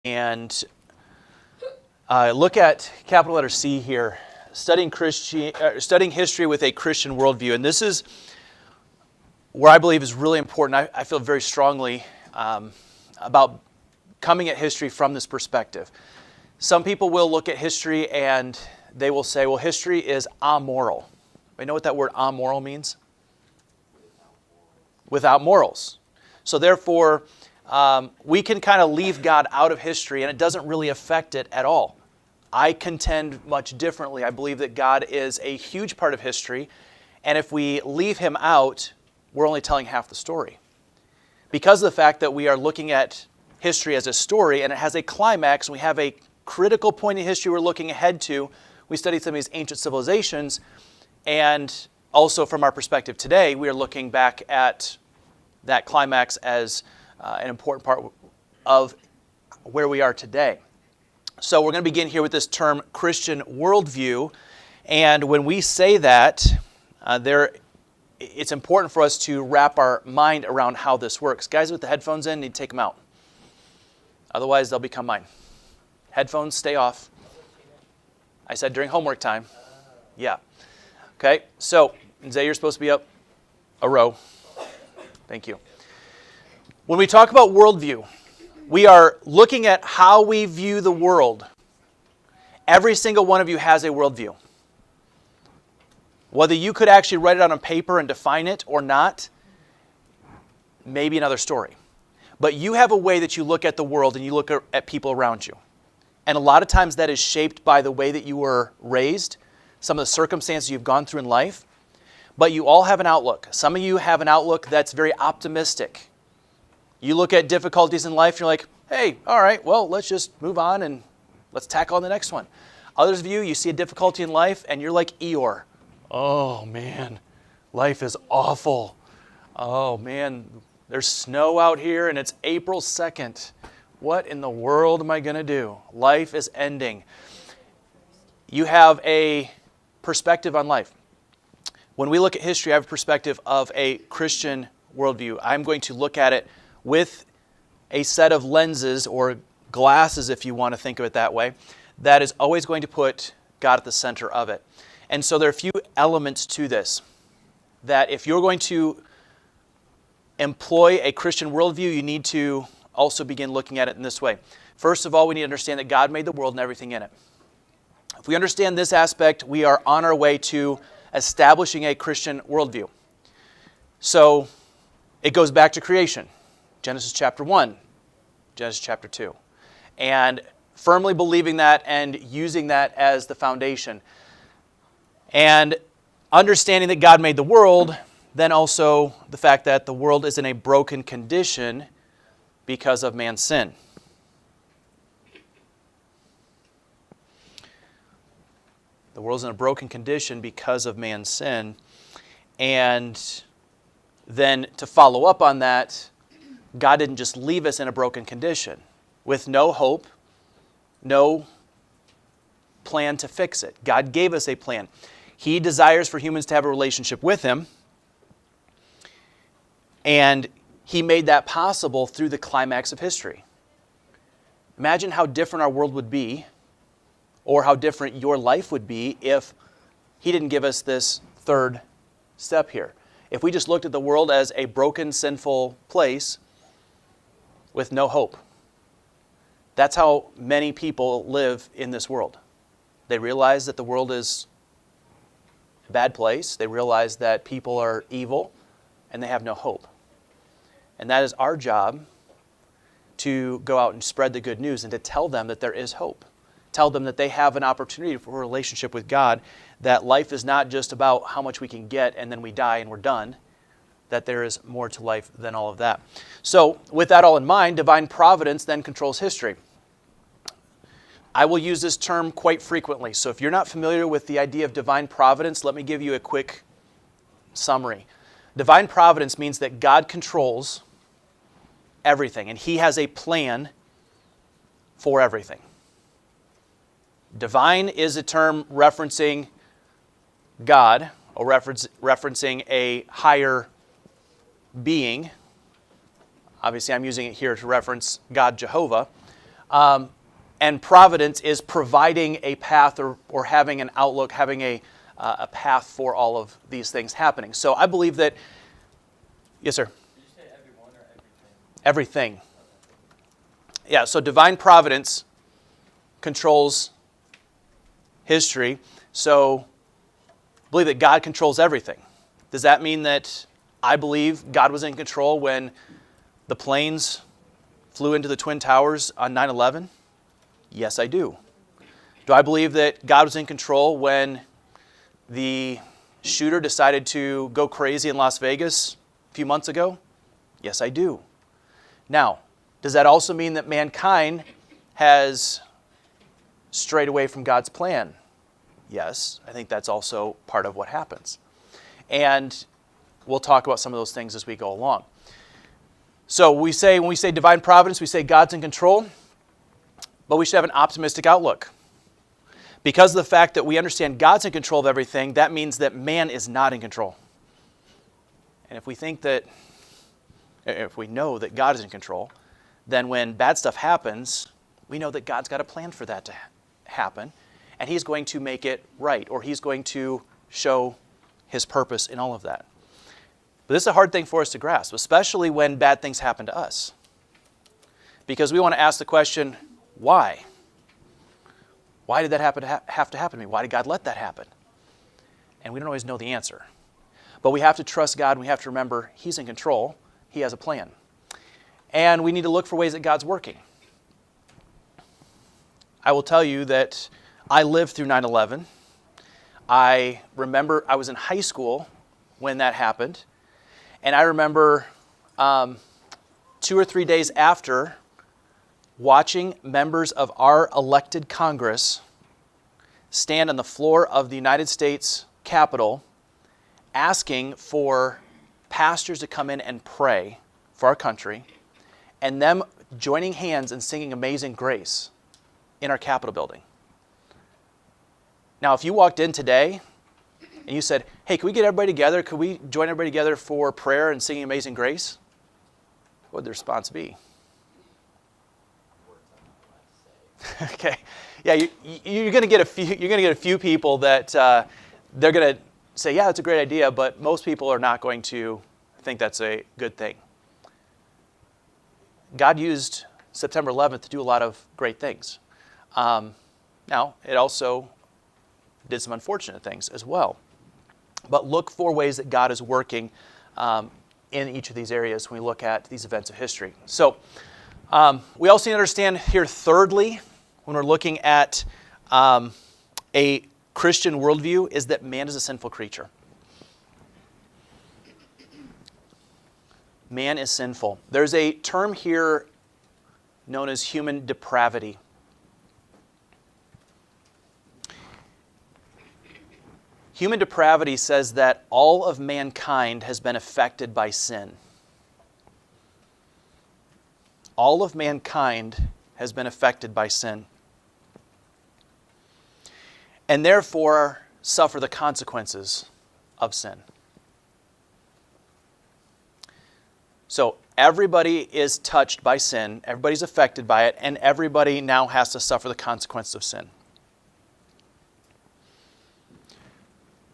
And look at capital letter C here, studying history with a Christian worldview. And this is where I believe is really important. I feel very strongly about coming at history from this perspective. Some people will look at history and they will say, well, history is amoral. You know what that word amoral means? Without morals. So therefore, we can kind of leave God out of history and it doesn't really affect it at all. I contend much differently. I believe that God is a huge part of history, and if we leave Him out, we're only telling half the story. Because of the fact that we are looking at history as a story and it has a climax and we have a critical point in history we're looking ahead to, we study some of these ancient civilizations, and also from our perspective today, we are looking back at that climax as an important part of where we are today. So we're going to begin here with this term Christian worldview. And when we say that, it's important for us to wrap our mind around how this works. Guys with the headphones in, need to take them out. Otherwise, they'll become mine. Headphones, stay off. I said during homework time. Yeah. Okay, so Zay, you're supposed to be up a row. Thank you. When we talk about worldview, we are looking at how we view the world. Every single one of you has a worldview. Whether you could actually write it out on paper and define it or not, maybe another story. But you have a way that you look at the world and you look at people around you. And a lot of times that is shaped by the way that you were raised, some of the circumstances you've gone through in life. But you all have an outlook. Some of you have an outlook that's very optimistic. You look at difficulties in life and you're like, hey, all right, well, let's just move on and let's tackle on the next one. Others of you, you see a difficulty in life and you're like Eeyore. Oh, man, life is awful. Oh, man, there's snow out here and it's April 2nd. What in the world am I going to do? Life is ending. You have a perspective on life. When we look at history, I have a perspective of a Christian worldview. I'm going to look at it with a set of lenses or glasses, if you want to think of it that way, that is always going to put God at the center of it. And so there are a few elements to this that if you're going to employ a Christian worldview, you need to also begin looking at it in this way. First of all, we need to understand that God made the world and everything in it. If we understand this aspect, we are on our way to establishing a Christian worldview. So it goes back to creation. Genesis chapter 1, Genesis chapter 2. And firmly believing that and using that as the foundation. And understanding that God made the world, then also the fact that the world is in a broken condition because of man's sin. The world's in a broken condition because of man's sin. And then to follow up on that, God didn't just leave us in a broken condition with no hope, no plan to fix it. God gave us a plan. He desires for humans to have a relationship with Him, and He made that possible through the climax of history. Imagine how different our world would be, or how different your life would be if He didn't give us this third step here. If we just looked at the world as a broken, sinful place with no hope. That's how many people live in this world. They realize that the world is a bad place. They realize that people are evil, and they have no hope. And that is our job, to go out and spread the good news and to tell them that there is hope. Tell them that they have an opportunity for a relationship with God, that life is not just about how much we can get and then we die and we're done, that there is more to life than all of that. So, with that all in mind, divine providence then controls history. I will use this term quite frequently. So if you're not familiar with the idea of divine providence, let me give you a quick summary. Divine providence means that God controls everything, and He has a plan for everything. Divine is a term referencing God, or referencing a higher being. Obviously, I'm using it here to reference God Jehovah. And providence is providing a path or having an outlook, having a path for all of these things happening. So I believe that, yes, sir? Did you say everyone or everything? Everything. Yeah, so divine providence controls history. So I believe that God controls everything. Does that mean that I believe God was in control when the planes flew into the Twin Towers on 9/11? Yes, I do. Do I believe that God was in control when the shooter decided to go crazy in Las Vegas a few months ago? Yes, I do. Now, does that also mean that mankind has strayed away from God's plan? Yes, I think that's also part of what happens. And we'll talk about some of those things as we go along. So when we say divine providence, we say God's in control, but we should have an optimistic outlook. Because of the fact that we understand God's in control of everything, that means that man is not in control. And if we know that God is in control, then when bad stuff happens, we know that God's got a plan for that to happen, and He's going to make it right, or He's going to show His purpose in all of that. But this is a hard thing for us to grasp, especially when bad things happen to us. Because we want to ask the question, why? Why did that have to happen to me? Why did God let that happen? And we don't always know the answer. But we have to trust God, and we have to remember He's in control. He has a plan. And we need to look for ways that God's working. I will tell you that I lived through 9/11. I remember I was in high school when that happened. And I remember 2 or 3 days after watching members of our elected Congress stand on the floor of the United States Capitol asking for pastors to come in and pray for our country, and them joining hands and singing Amazing Grace in our Capitol building. Now, if you walked in today and you said, hey, can we get everybody together? Could we join everybody together for prayer and singing Amazing Grace? What would the response be? Okay, yeah, you're going to get a few. You're going to get a few people that they're going to say, "Yeah, that's a great idea," but most people are not going to think that's a good thing. God used September 11th to do a lot of great things. Now, it also did some unfortunate things as well. But look for ways that God is working in each of these areas when we look at these events of history. So, we also need to understand here, thirdly, when we're looking at a Christian worldview, is that man is a sinful creature. Man is sinful. There's a term here known as human depravity. Human depravity says that all of mankind has been affected by sin. All of mankind has been affected by sin, and therefore suffer the consequences of sin. So everybody is touched by sin, everybody's affected by it, and everybody now has to suffer the consequences of sin.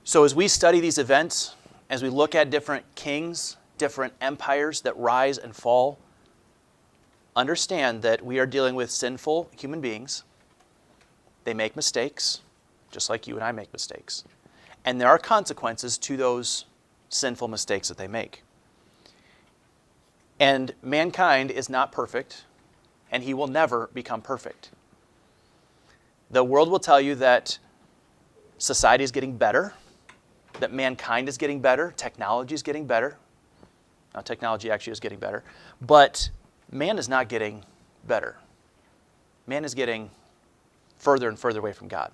So as we study these events, as we look at different kings, different empires that rise and fall, understand that we are dealing with sinful human beings. They make mistakes, just like you and I make mistakes. And there are consequences to those sinful mistakes that they make. And mankind is not perfect, and he will never become perfect. The world will tell you that society is getting better, that mankind is getting better, technology is getting better. Now, technology actually is getting better, but man is not getting better. Man is getting further and further away from God.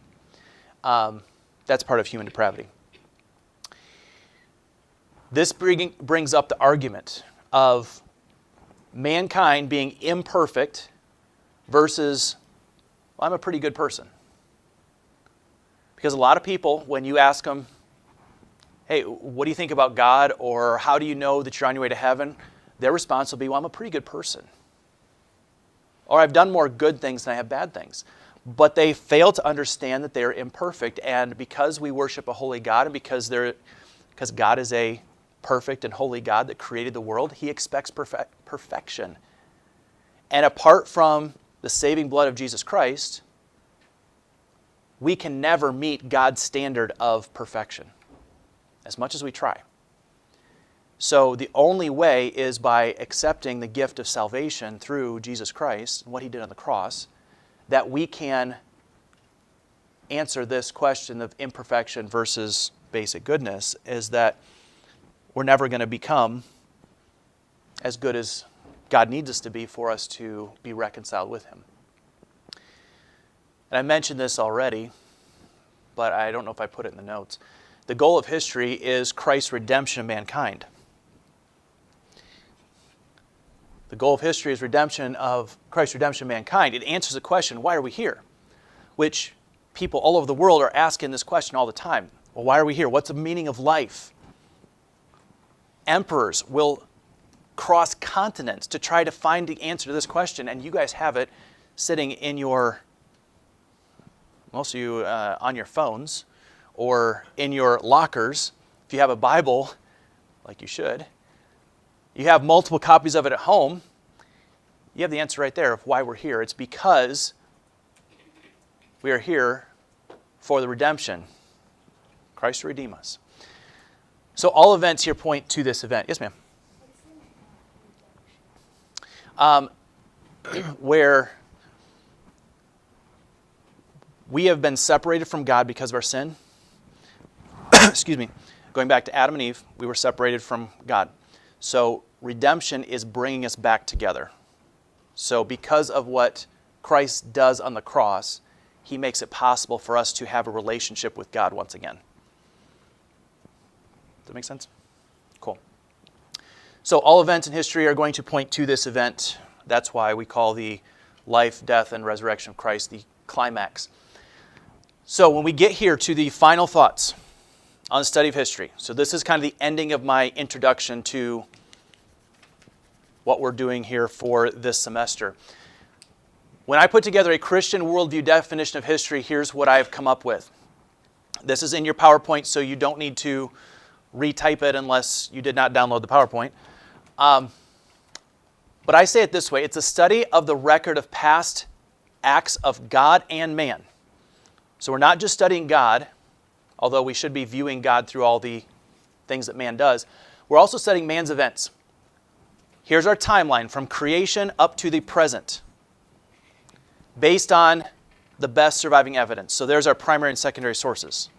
That's part of human depravity. This brings up the argument of mankind being imperfect versus, well, I'm a pretty good person. Because a lot of people, when you ask them, hey, what do you think about God, or how do you know that you're on your way to heaven? Their response will be, well, I'm a pretty good person. Or I've done more good things than I have bad things. But they fail to understand that they are imperfect. And because we worship a holy God, and because God is a perfect and holy God that created the world, He expects perfection. And apart from the saving blood of Jesus Christ, we can never meet God's standard of perfection, as much as we try. So the only way is by accepting the gift of salvation through Jesus Christ and what He did on the cross, that we can answer this question of imperfection versus basic goodness, is that we're never going to become as good as God needs us to be for us to be reconciled with Him. And I mentioned this already, but I don't know if I put it in the notes. The goal of history is Christ's redemption of mankind. The goal of history is Christ's redemption of mankind. It answers the question, why are we here? Which people all over the world are asking this question all the time. Well, why are we here? What's the meaning of life? Emperors will cross continents to try to find the answer to this question, and you guys have it sitting in most of you on your phones or in your lockers. If you have a Bible, like you should, you have multiple copies of it at home, you have the answer right there of why we're here. It's because we are here for the redemption. Christ to redeem us. So all events here point to this event. Yes, ma'am? Where we have been separated from God because of our sin. Excuse me. Going back to Adam and Eve, we were separated from God. So redemption is bringing us back together. So because of what Christ does on the cross, He makes it possible for us to have a relationship with God once again. Does that make sense? Cool. So all events in history are going to point to this event. That's why we call the life, death, and resurrection of Christ the climax. So when we get here to the final thoughts on the study of history, so this is kind of the ending of my introduction to what we're doing here for this semester. When I put together a Christian worldview definition of history, here's what I've come up with. This is in your PowerPoint, so you don't need to retype it unless you did not download the PowerPoint. But I say it this way. It's a study of the record of past acts of God and man. So we're not just studying God, although we should be viewing God through all the things that man does. We're also studying man's events. Here's our timeline from creation up to the present, based on the best surviving evidence. So there's our primary and secondary sources.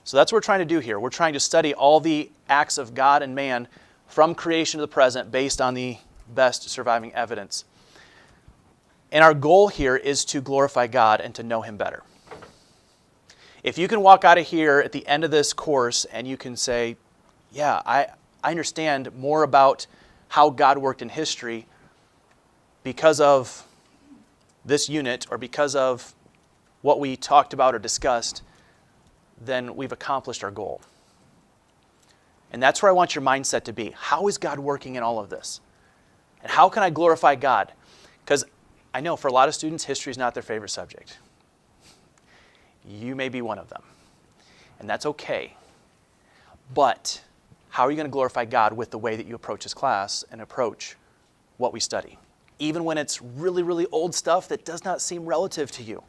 So that's what we're trying to do here. We're trying to study all the acts of God and man from creation to the present based on the best surviving evidence. And our goal here is to glorify God and to know Him better. If you can walk out of here at the end of this course and you can say, yeah, I understand more about how God worked in history because of this unit or because of what we talked about or discussed, then we've accomplished our goal. And that's where I want your mindset to be. How is God working in all of this? And how can I glorify God? Because I know for a lot of students, history is not their favorite subject. You may be one of them. And that's okay. But how are you going to glorify God with the way that you approach this class and approach what we study? Even when it's really, really old stuff that does not seem relative to you.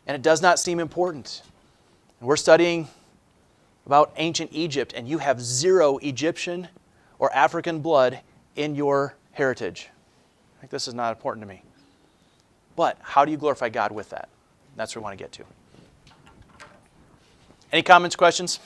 And it does not seem important. And we're studying about ancient Egypt, and you have 0 Egyptian or African blood in your heritage. I think this is not important to me. But how do you glorify God with that? That's what we want to get to. Any comments, questions?